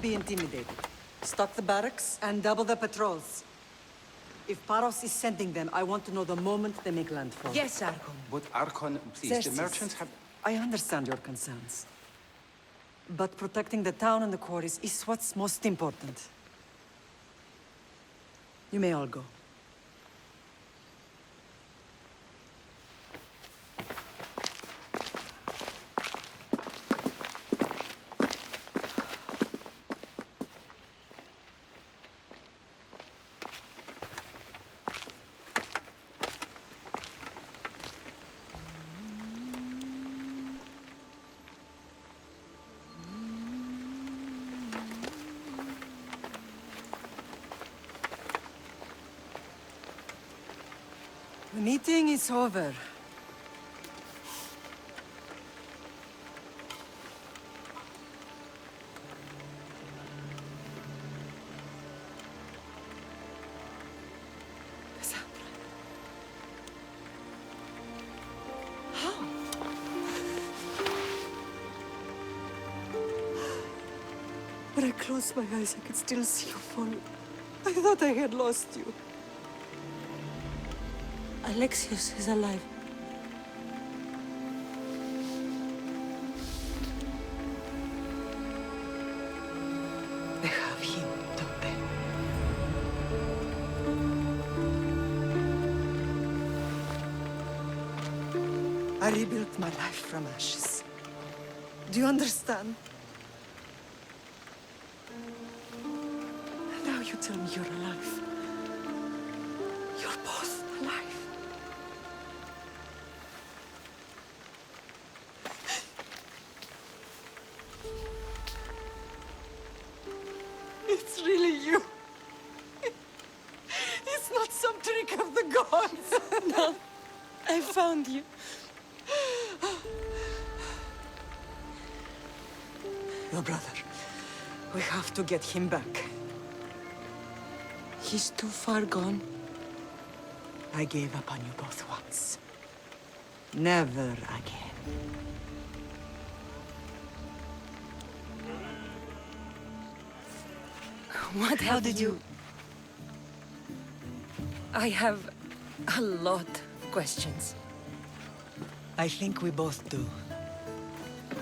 be intimidated. Stock the barracks and double the patrols. If Paros is sending them, I want to know the moment they make landfall. Yes, Archon. But Archon, please, Xerxes, the merchants have... I understand your concerns. But protecting the town and the quarries is what's most important. You may all go. The meeting is over. Cassandra. How? When I closed my eyes, I could still see you fall. I thought I had lost you. Alexios is alive. They have him, don't they? I rebuilt my life from ashes. Do you understand? Now you tell me you're alive. You're both alive. It's really you. It's not some trick of the gods. No, I found you. Your brother. We have to get him back. He's too far gone. I gave up on you both once. Never again. What How have did you... I have a lot of questions. I think we both do.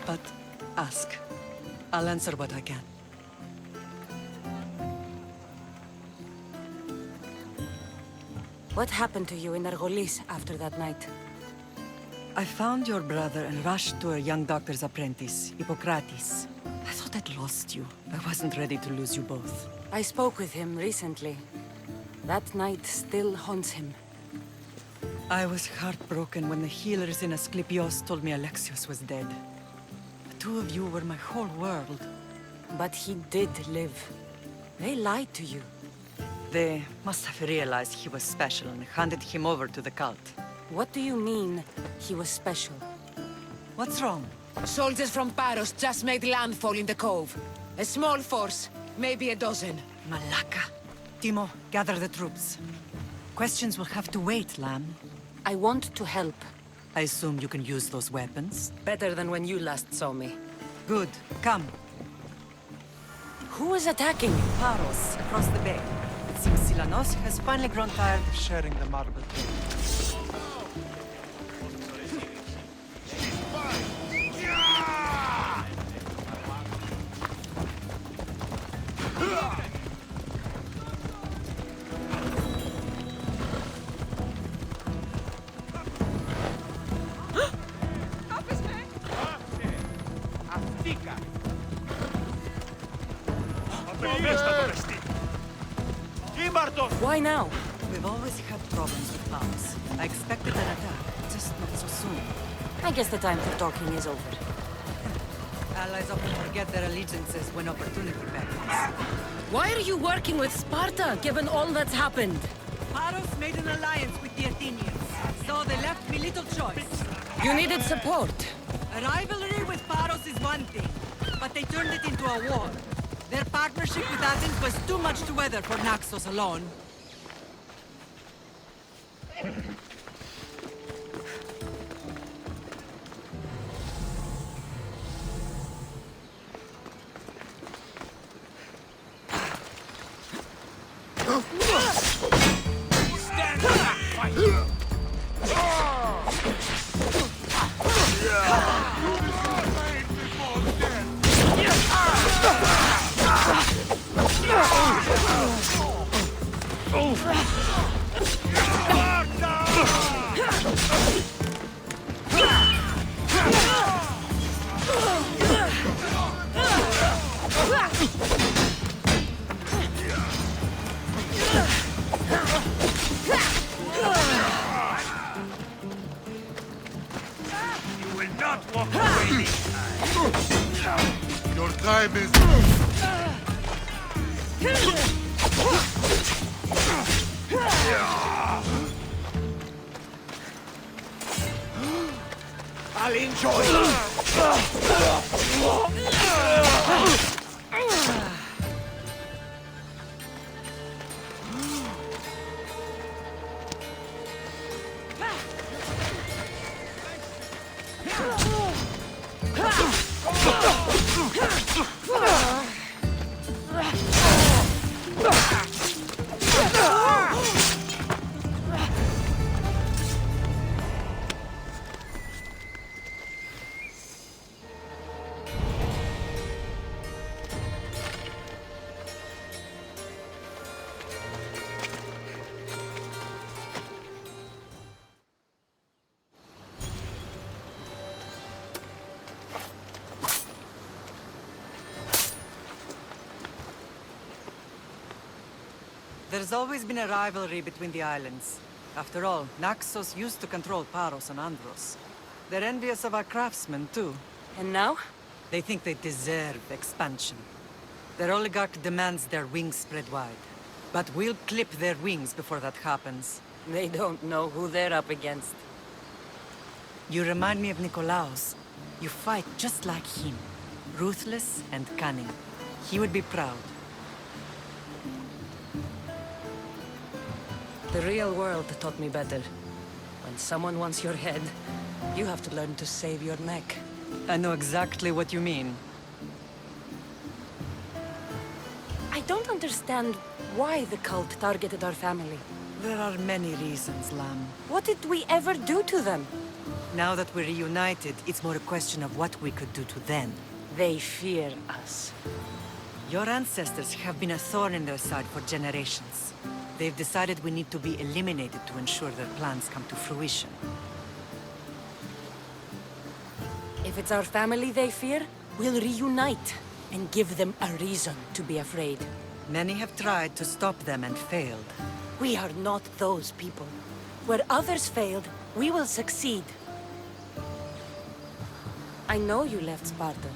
But ask. I'll answer what I can. What happened to you in Argolis after that night? I found your brother and rushed to a young doctor's apprentice, Hippocrates. I thought I'd lost you. I wasn't ready to lose you both. I spoke with him recently. That night still haunts him. I was heartbroken when the healers in Asclepios told me Alexios was dead. The two of you were my whole world. But he did live. They lied to you. They must have realized he was special and handed him over to the cult. What do you mean, he was special? What's wrong? Soldiers from Paros just made landfall in the cove. A small force, maybe a dozen. Malaka. Timo, gather the troops. Questions will have to wait, Lamb. I want to help. I assume you can use those weapons? Better than when you last saw me. Good. Come. Who is attacking? Paros, across the bay. It seems Silanos has finally grown tired of sharing the marble. Why now? We've always had problems with Paros. I expected an attack, just not so soon. I guess the time for talking is over. Allies often forget their allegiances when opportunity beckons. Why are you working with Sparta, given all that's happened? Paros made an alliance with the Athenians, so they left me little choice. You needed support. A rivalry with Paros is one thing, but they turned it into a war. Their partnership with Athens was too much to weather for Naxos alone. Stand back, fight! You will not walk away this time. Your time is... I'll enjoy it. There's always been a rivalry between the islands. After all, Naxos used to control Paros and Andros. They're envious of our craftsmen, too. And now? They think they deserve expansion. Their oligarch demands their wings spread wide. But we'll clip their wings before that happens. They don't know who they're up against. You remind me of Nikolaos. You fight just like him. Ruthless and cunning. He would be proud. The real world taught me better. When someone wants your head, you have to learn to save your neck. I know exactly what you mean. I don't understand why the cult targeted our family. There are many reasons, Lam. What did we ever do to them? Now that we're reunited, it's more a question of what we could do to them. They fear us. Your ancestors have been a thorn in their side for generations. They've decided we need to be eliminated to ensure their plans come to fruition. If it's our family they fear, we'll reunite and give them a reason to be afraid. Many have tried to stop them and failed. We are not those people. Where others failed, we will succeed. I know you left Sparta,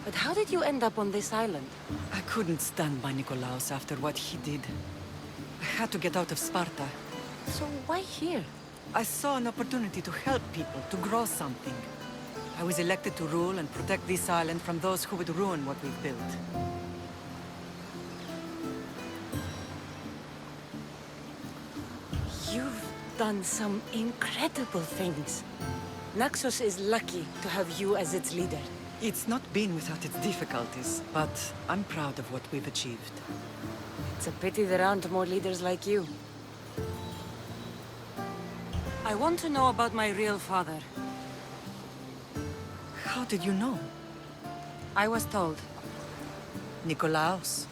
but how did you end up on this island? I couldn't stand by Nikolaos after what he did. I had to get out of Sparta. So why here? I saw an opportunity to help people, to grow something. I was elected to rule and protect this island from those who would ruin what we've built. You've done some incredible things. Naxos is lucky to have you as its leader. It's not been without its difficulties, but I'm proud of what we've achieved. It's a pity there aren't more leaders like you. I want to know about my real father. How did you know? I was told. Nikolaos.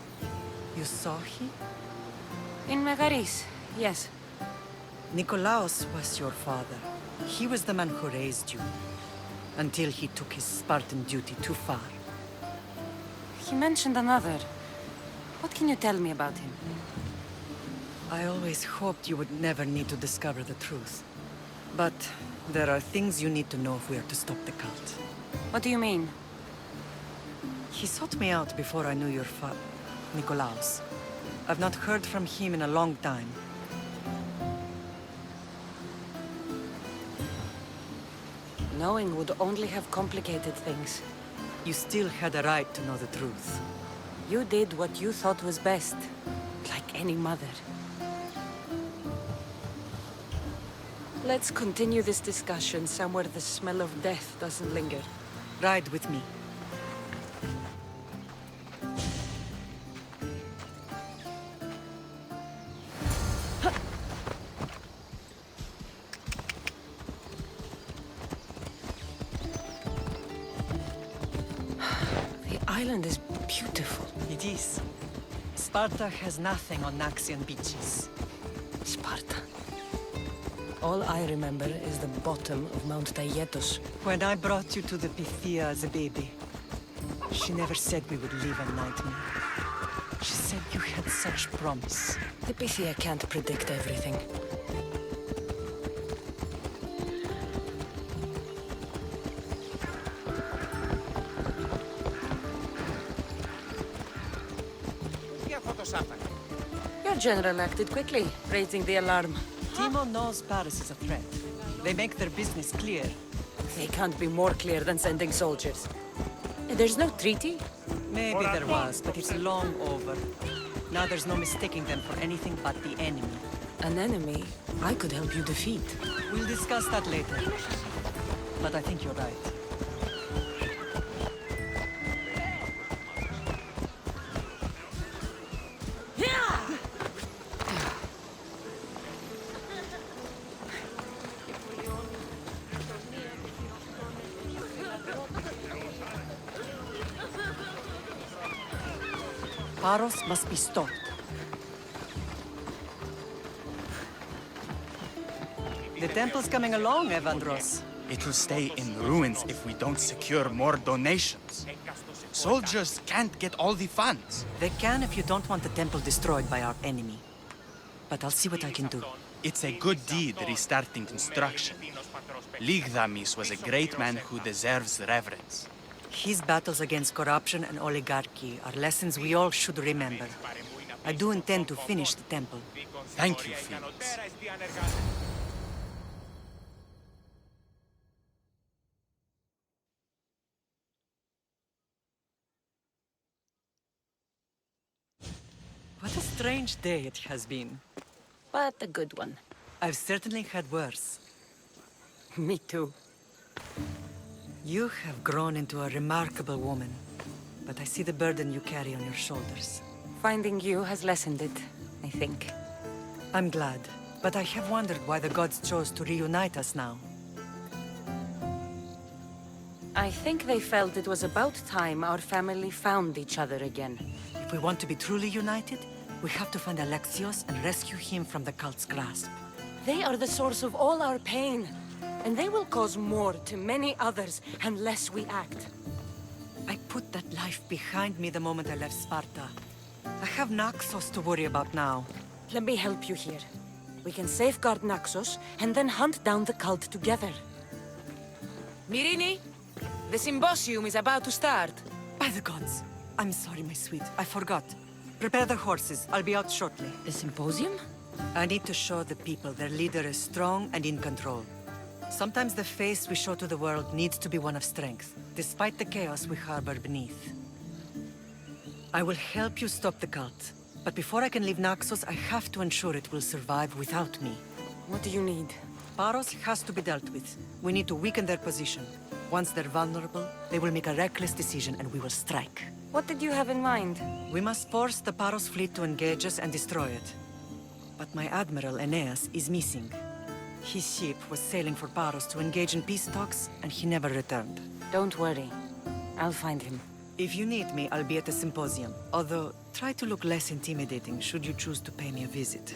You saw him? In Megaris, yes. Nikolaos was your father. He was the man who raised you. Until he took his Spartan duty too far. He mentioned another. What can you tell me about him? I always hoped you would never need to discover the truth. But there are things you need to know if we are to stop the cult. What do you mean? He sought me out before I knew your Nikolaos. I've not heard from him in a long time. Knowing would only have complicated things. You still had a right to know the truth. You did what you thought was best, like any mother. Let's continue this discussion somewhere the smell of death doesn't linger. Ride with me. island is beautiful. It is. Sparta has nothing on Naxian beaches. Sparta. All I remember is the bottom of Mount Taygetos. When I brought you to the Pythia as a baby, she never said we would live a nightmare. She said you had such promise. The Pythia can't predict everything. Your general acted quickly, raising the alarm. Timo knows Paris is a threat. They make their business clear. They can't be more clear than sending soldiers. There's no treaty? Maybe there was, but it's long over. Now there's no mistaking them for anything but the enemy. An enemy I could help you defeat. We'll discuss that later. But I think you're right. Paros must be stopped. The temple's coming along, Evandros. It will stay in ruins if we don't secure more donations. Soldiers can't get all the funds. They can if you don't want the temple destroyed by our enemy. But I'll see what I can do. It's a good deed restarting construction. Ligdamis was a great man who deserves reverence. His battles against corruption and oligarchy are lessons we all should remember. I do intend to finish the temple. Thank you, Felix. What a strange day it has been. But a good one. I've certainly had worse. Me too. You have grown into a remarkable woman, but I see the burden you carry on your shoulders. Finding you has lessened it, I think. I'm glad, but I have wondered why the gods chose to reunite us now. I think they felt it was about time our family found each other again. If we want to be truly united, we have to find Alexios and rescue him from the cult's grasp. They are the source of all our pain, and they will cause more to many others unless we act. I put that life behind me the moment I left Sparta. I have Naxos to worry about now. Let me help you here. We can safeguard Naxos and then hunt down the cult together. Myrrine, the symposium is about to start. By the gods! I'm sorry, my sweet. I forgot. Prepare the horses. I'll be out shortly. The symposium? I need to show the people their leader is strong and in control. Sometimes the face we show to the world needs to be one of strength, despite the chaos we harbor beneath. I will help you stop the cult, but before I can leave Naxos, I have to ensure it will survive without me. What do you need? Paros has to be dealt with. We need to weaken their position. Once they're vulnerable, they will make a reckless decision and we will strike. What did you have in mind? We must force the Paros fleet to engage us and destroy it. But my admiral, Aeneas, is missing. His ship was sailing for Paros to engage in peace talks, and he never returned. Don't worry. I'll find him. If you need me, I'll be at the symposium. Although, try to look less intimidating should you choose to pay me a visit.